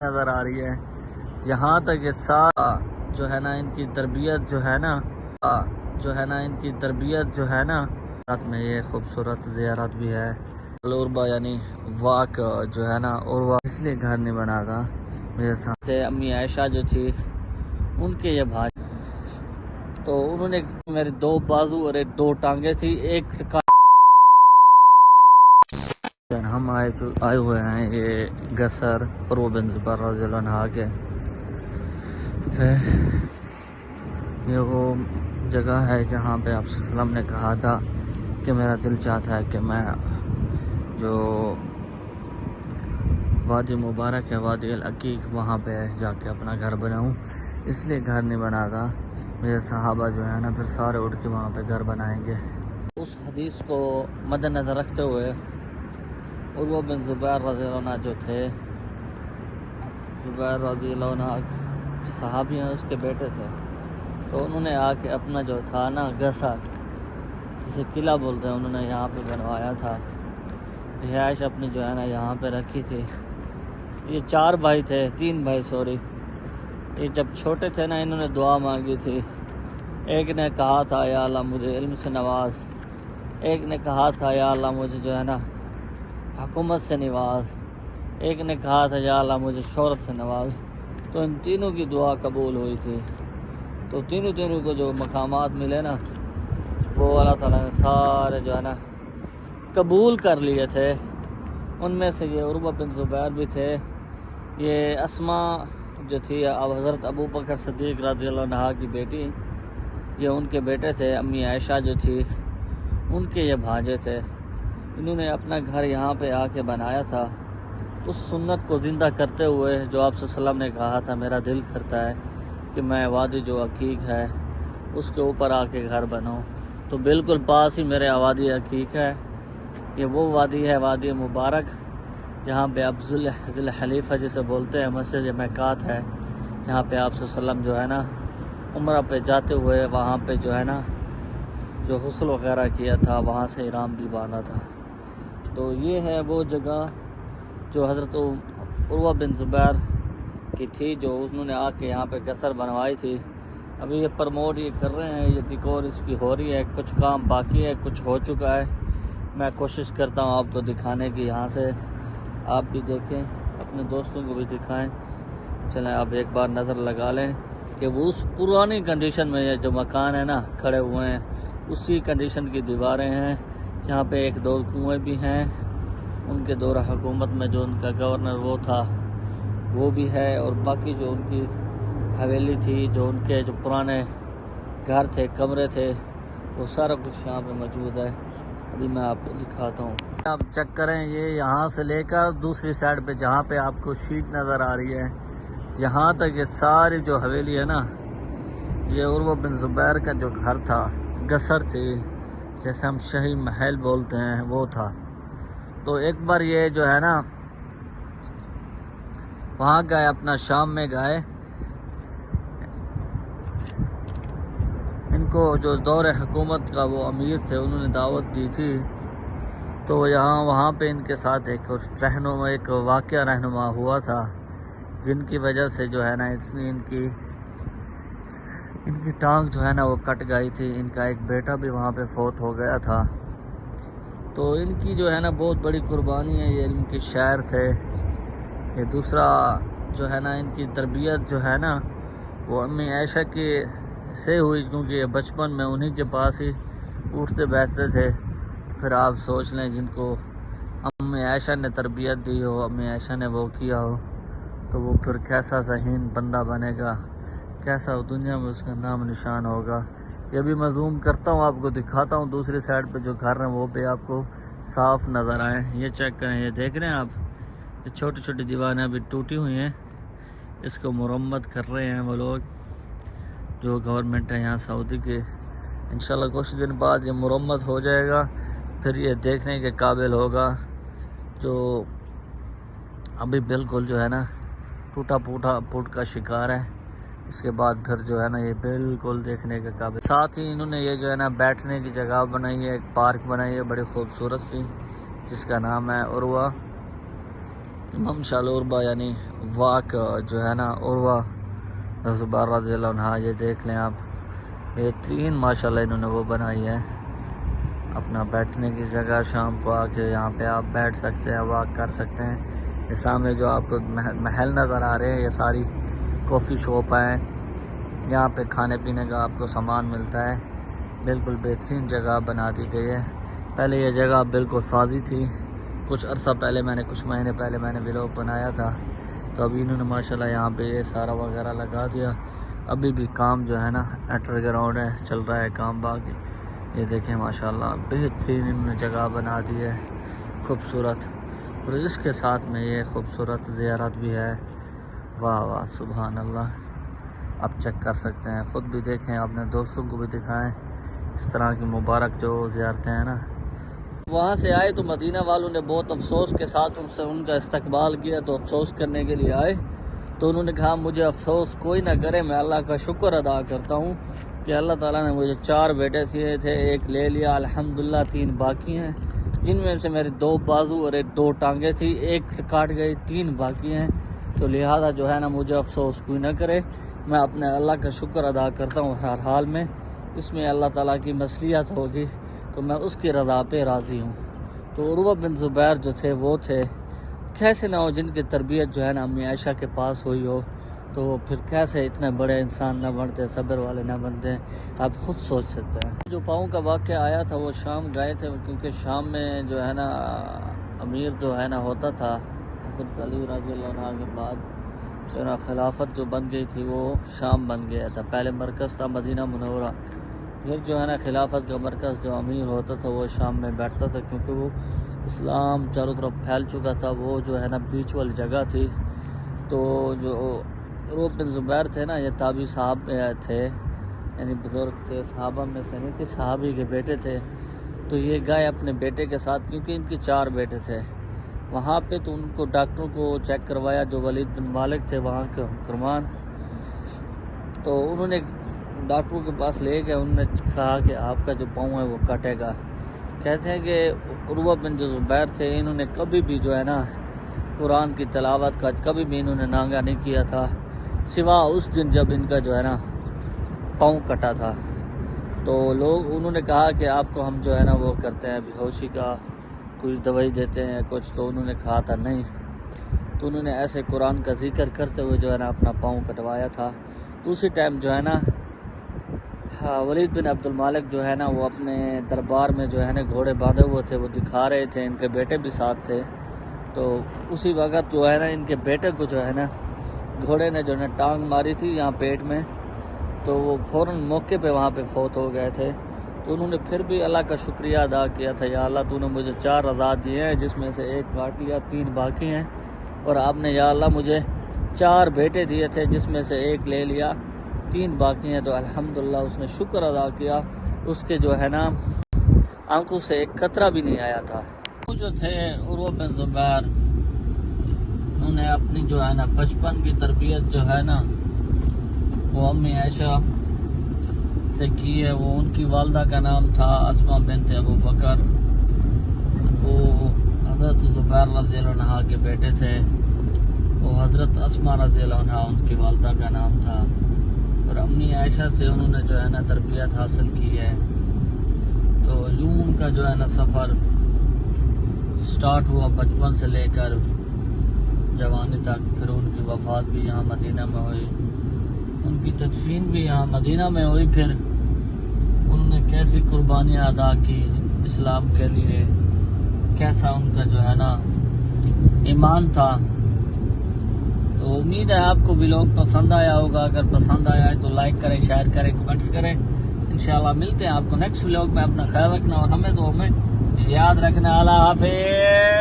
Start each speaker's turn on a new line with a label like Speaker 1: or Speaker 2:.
Speaker 1: نظر آ رہی ہے یہاں تک کہ سارا جو ہے نا ان کی تربیت جو ہے نا ساتھ میں یہ خوبصورت زیارت بھی ہے العربہ یعنی واک جو ہے نا عروہ اس لیے گھر نہیں بنا تھا میرے ساتھ امی عائشہ جو تھی ان کے یہ بھائی تو انہوں نے میرے 2 بازو اور 2 ٹانگیں تھی ایک ہم آئے ہوئے ہیں یہ گسر عروہ بن زبیر رضی اللہ عنہ کے یہ وہ جگہ ہے جہاں پہ آپ صلی اللہ علیہ وسلم نے کہا تھا کہ میرا دل چاہتا ہے کہ میں جو وادی مبارک ہے وادی العقیق وہاں پہ جا کے اپنا گھر بناؤں اس لیے گھر نہیں بنا تھا میرے صحابہ جو ہے نا پھر سارے اٹھ کے وہاں پہ گھر بنائیں گے اس حدیث کو مد نظر رکھتے ہوئے عروہ بن زبیر رضی اللہ عنہ جو تھے زبیر رضی اللہ عنہ صحابی ہیں اس کے بیٹے تھے تو انہوں نے آ کے اپنا جو تھا نا گسر جسے قلعہ بولتے ہیں انہوں نے یہاں پہ بنوایا تھا رہائش اپنی جو ہے نا یہاں پہ رکھی تھی یہ 4 بھائی تھے 3 بھائی سوری یہ جب چھوٹے تھے نا انہوں نے دعا مانگی تھی ایک نے کہا تھا یا اللہ مجھے علم سے نواز ایک نے کہا تھا یا اللہ مجھے جو ہے نا حکومت سے نواز ایک نے کہا تھا یا اللہ مجھے شہرت سے نواز تو ان تینوں کی دعا قبول ہوئی تھی تو تینوں کو جو مقامات ملے نا وہ اللہ تعالیٰ نے سارے جو ہے نا قبول کر لیے تھے ان میں سے یہ عروہ بن زبیر بھی تھے یہ اسما جو تھی اب حضرت ابو بکر صدیق رضی اللہ عنہ کی بیٹی یہ ان کے بیٹے تھے امی عائشہ جو تھی ان کے یہ بھانجے تھے انہوں نے اپنا گھر یہاں پہ آ کے بنایا تھا اس سنت کو زندہ کرتے ہوئے جو آپ صلی اللہ علیہ وسلم نے کہا تھا میرا دل کرتا ہے کہ میں وادی جو عقیق ہے اس کے اوپر آ کے گھر بناؤں تو بالکل پاس ہی میرے وادی عقیق ہے یہ وہ وادی ہے وادی مبارک جہاں پہ اب ذی الحلیفہ جسے بولتے ہیں مسجد میقات ہے جہاں پہ آپ صلی اللہ علیہ وسلم جو ہے نا عمرہ پہ جاتے ہوئے وہاں پہ جو ہے نا جو غسل وغیرہ کیا تھا وہاں سے احرام بھی باندھا تھا تو یہ ہے وہ جگہ جو حضرت عروہ بن زبیر کی تھی جو انہوں نے آ کے یہاں پہ گسر بنوائی تھی ابھی یہ پرموٹ یہ کر رہے ہیں یہ ڈیکور اس کی ہو رہی ہے کچھ کام باقی ہے کچھ ہو چکا ہے میں کوشش کرتا ہوں آپ کو دکھانے کی یہاں سے آپ بھی دیکھیں اپنے دوستوں کو بھی دکھائیں چلیں آپ ایک بار نظر لگا لیں کہ وہ اس پرانی کنڈیشن میں یہ جو مکان ہے نا کھڑے ہوئے ہیں اسی کنڈیشن کی دیواریں ہیں یہاں پہ 1-2 کنویں بھی ہیں ان کے دور حکومت میں جو ان کا گورنر وہ تھا وہ بھی ہے اور باقی جو ان کی حویلی تھی جو ان کے جو پرانے گھر تھے کمرے تھے وہ سارا کچھ یہاں پہ موجود ہے ابھی میں آپ کو دکھاتا ہوں آپ چیک کریں یہ یہاں سے لے کر دوسری سائڈ پہ جہاں پہ آپ کو شیٹ نظر آ رہی ہے یہاں تک یہ ساری جو حویلی ہے نا یہ عروہ بن زبیر کا جو گھر تھا گسر تھی جیسے ہم شاہی محل بولتے ہیں وہ تھا تو ایک بار یہ جو ہے نا وہاں گئے اپنا شام میں گئے ان کو جو دور حکومت کا وہ امیر تھے انہوں نے دعوت دی تھی تو وہاں پہ ان کے ساتھ ایک واقعہ رہنما ہوا تھا جن کی وجہ سے جو ہے نا ان کی ٹانگ جو ہے نا وہ کٹ گئی تھی ان کا ایک بیٹا بھی وہاں پہ فوت ہو گیا تھا تو ان کی جو ہے نا بہت بڑی قربانی ہے یہ ان کے شاعر تھے یہ دوسرا جو ہے نا ان کی تربیت جو ہے نا وہ امی عائشہ کی سے ہوئی کیونکہ یہ بچپن میں انہی کے پاس ہی اٹھتے بیٹھتے تھے پھر آپ سوچ لیں جن کو امی عائشہ نے تربیت دی ہو امی عائشہ نے وہ کیا ہو تو وہ پھر کیسا ذہین بندہ بنے گا کیسا دنیا میں اس کا نام نشان ہوگا یہ بھی میں زوم کرتا ہوں آپ کو دکھاتا ہوں دوسری سائڈ پہ جو گھر ہیں وہ بھی آپ کو صاف نظر آئیں یہ چیک کریں یہ دیکھ رہے ہیں آپ یہ چھوٹی چھوٹی دیواریں ابھی ٹوٹی ہوئی ہیں اس کو مرمت کر رہے ہیں وہ لوگ جو گورنمنٹ ہے یہاں سعودی کے انشاءاللہ کچھ دن بعد یہ مرمت ہو جائے گا پھر یہ دیکھنے کے قابل ہوگا جو ابھی بالکل جو ہے نا ٹوٹا پھوٹ کا شکار ہے اس کے بعد پھر جو ہے نا یہ بالکل دیکھنے کے قابل ساتھ ہی انہوں نے یہ جو ہے نا بیٹھنے کی جگہ بنائی ہے ایک پارک بنائی ہے بڑی خوبصورت سی جس کا نام ہے عروہ ممشى العربہ یعنی واک جو ہے نا عروہ بن زبیر رضی اللہ عنہ، یہ دیکھ لیں آپ، بہترین ماشاءاللہ انہوں نے وہ بنائی ہے اپنا بیٹھنے کی جگہ. شام کو آ کے یہاں پہ آپ بیٹھ سکتے ہیں، واک کر سکتے ہیں. یہ سامنے جو آپ کو محل نظر آ رہے ہیں یہ ساری کافی شاپ ہیں. یہاں پہ کھانے پینے کا آپ کو سامان ملتا ہے. بالکل بہترین جگہ بنا دی گئی ہے. پہلے یہ جگہ بالکل فاضی تھی. کچھ عرصہ پہلے کچھ مہینے پہلے میں نے ولاگ بنایا تھا، تو ابھی انہوں نے ماشاءاللہ یہاں پہ یہ سارا وغیرہ لگا دیا. ابھی بھی کام جو ہے نا انڈر گراؤنڈ ہے، چل رہا ہے کام باقی. یہ دیکھیں ماشاءاللہ بہترین انہوں نے جگہ بنا دی ہے، خوبصورت. اور اس کے ساتھ میں یہ خوبصورت زیارت بھی ہے. واہ واہ سبحان اللہ. آپ چیک کر سکتے ہیں، خود بھی دیکھیں، اپنے دوستوں کو بھی دکھائیں اس طرح کی مبارک جو زیارتیں ہیں نا. وہاں سے آئے تو مدینہ والوں نے بہت افسوس کے ساتھ ان کا استقبال کیا. تو افسوس کرنے کے لیے آئے تو انہوں نے کہا مجھے افسوس کوئی نہ کرے، میں اللہ کا شکر ادا کرتا ہوں کہ اللہ تعالیٰ نے مجھے 4 بیٹے تھے، ایک لے لیا الحمدللہ، 3 باقی ہیں، جن میں سے میرے 2 بازو اور 2 ٹانگیں تھی، ایک کاٹ گئی، 3 باقی ہیں. تو لہذا جو ہے نا مجھے افسوس کوئی نہ کرے، میں اپنے اللہ کا شکر ادا کرتا ہوں ہر حال میں. اس میں اللہ تعالیٰ کی مصلحت ہوگی تو میں اس کی رضا پہ راضی ہوں. تو عروہ بن زبیر جو تھے وہ تھے، کیسے نہ ہو جن کی تربیت جو ہے نا امی عائشہ کے پاس ہوئی ہو، تو پھر کیسے اتنے بڑے انسان نہ بنتے، صبر والے نہ بنتے. آپ خود سوچ سکتے ہیں. جو پاؤں کا واقعہ آیا تھا وہ شام گئے تھے، کیونکہ شام میں جو ہے نا امیر جو ہے نا ہوتا تھا حضرت علی رضی اللہ عنہ کے بعد جو ہے نا خلافت جو بن گئی تھی وہ شام بن گیا تھا. پہلے مرکز تھا مدینہ منورہ، پھر جو ہے نا خلافت کا مرکز جو امیر ہوتا تھا وہ شام میں بیٹھتا تھا، کیونکہ وہ اسلام چاروں طرف پھیل چکا تھا. وہ جو ہے نا بیچ والی جگہ تھی. تو جو عروہ بن زبیر تھے نا یہ تابعی صاحب تھے، یعنی بزرگ تھے، صحابہ میں سے نہیں تھے، صحابی کے بیٹے تھے. تو یہ گئے اپنے بیٹے کے ساتھ، کیونکہ ان کے 4 بیٹے تھے وہاں پہ. تو ان کو ڈاکٹروں کو چیک کروایا جو ولید بن مالک تھے وہاں کے حکمران. تو انہوں نے ڈاکٹروں کے پاس لے گئے، انہوں نے کہا کہ آپ کا جو پاؤں ہے وہ کٹے گا. کہتے ہیں کہ عروہ بن جو زبیر تھے انہوں نے کبھی بھی جو ہے نا قرآن کی تلاوت کا کبھی بھی انہوں نے نانگا نہیں کیا تھا، سوا اس دن جب ان کا جو ہے نا پاؤں کٹا تھا. تو انہوں نے کہا کہ آپ کو ہم جو ہے نا وہ کرتے ہیں بے ہوشی کا کچھ دوائی دیتے ہیں کچھ. تو انہوں نے کہا تھا نہیں. تو انہوں نے ایسے قرآن کا ذکر کرتے ہوئے جو ہے نا اپنا پاؤں کٹوایا تھا. اسی ٹائم جو ہے نا ولید بن عبد المالک جو ہے نا وہ اپنے دربار میں جو ہے نا گھوڑے باندھے ہوئے تھے، وہ دکھا رہے تھے، ان کے بیٹے بھی ساتھ تھے. تو اسی وقت جو ہے نا ان کے بیٹے کو جو ہے نا گھوڑے نے جو ہے نا ٹانگ ماری تھی یہاں پیٹ میں. تو وہ فوراً موقع پہ وہاں پہ فوت ہو گئے تھے. تو انہوں نے پھر بھی اللہ کا شکریہ ادا کیا تھا، یا اللہ تو نے مجھے 4 آزاد دیے ہیں جس میں سے 1 کاٹ لیا، 3 باقی ہیں. اور آپ نے یا اللہ مجھے 4 بیٹے دیے تھے جس میں سے 1 لے لیا، 3 باقی ہیں. تو الحمدللہ اس نے شکر ادا کیا. اس کے جو ہے نا آنکھوں سے ایک قطرہ بھی نہیں آیا تھا. وہ جو تھے عروہ بن زبیر، انہوں نے اپنی جو ہے نا بچپن کی تربیت جو ہے نا وہ امی عائشہ سے کی ہے. وہ ان کی والدہ کا نام تھا اسماء بنت ابو بکر. وہ حضرت زبیر رضی اللہ عنہ کے بیٹے تھے. وہ حضرت اسماء رضی اللہ عنہ ان کی والدہ کا نام تھا. اور امی عائشہ سے انہوں نے جو ہے نا تربیت حاصل کی ہے. تو یوں ان کا جو ہے نا سفر سٹارٹ ہوا بچپن سے لے کر جوانی تک. پھر ان کی وفات بھی یہاں مدینہ میں ہوئی، ان کی تدفین بھی یہاں مدینہ میں ہوئی. پھر انہوں نے کیسی قربانیاں ادا کی اسلام کے لیے، کیسا ان کا جو ہے نا ایمان تھا. تو امید ہے آپ کو ویلاگ پسند آیا ہوگا. اگر پسند آیا ہے تو لائک کریں، شیئر کریں، کمنٹس کریں. انشاءاللہ ملتے ہیں آپ کو نیکسٹ ویلاگ میں. اپنا خیال رکھنا اور ہمیں دعاؤں میں یاد رکھنا. اللہ حافظ.